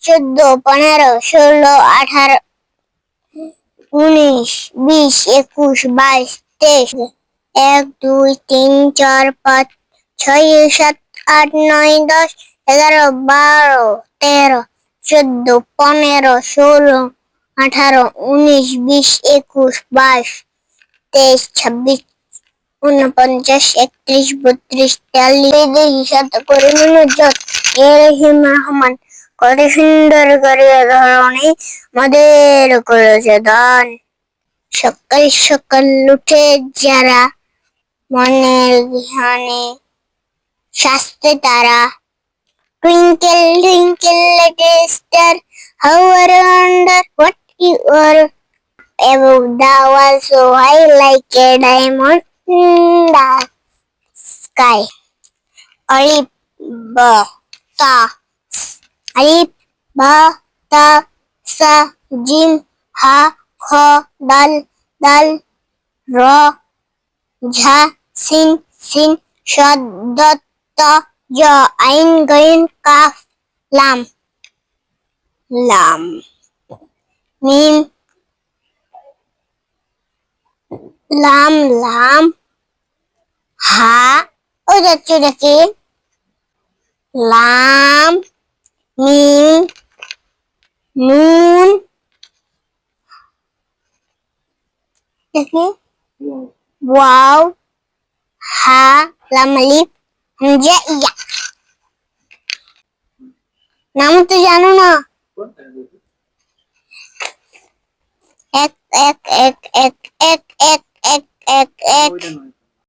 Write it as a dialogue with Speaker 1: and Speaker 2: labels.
Speaker 1: 14, 15, 16, 18, 19, 20, 21, 22, 23, 1, 2, 3, 4, 5, 6, 7, 8, 9, 10, 11, 12, 13, 14, 15, 16, 18, 19, 20, 21, 22, 23, 26, 49, 31, 32, 43 হিসাব করে মনোযোগ রহমান কত সুন্দর করে ধরণী আমাদের করেছে দান। সকাল সকাল উঠে যারা মনের ধ্যানে শাস্তে তারা twinkle twinkle little star how are wonder what you are above the world so high like a diamond in the sky. Alif ba ta alif ba ta sa jim ha kha dal dal ra jha sin sin shad dat ta ja ain gain kaf lam lam mim lam lam ha ও যাচ্ছে দেখি লাম মিম নুন দেখি wow হা লাম আলিফ হামজা ইয়া নাম তো জানো না এক এক এক এক এক এক এক এক এক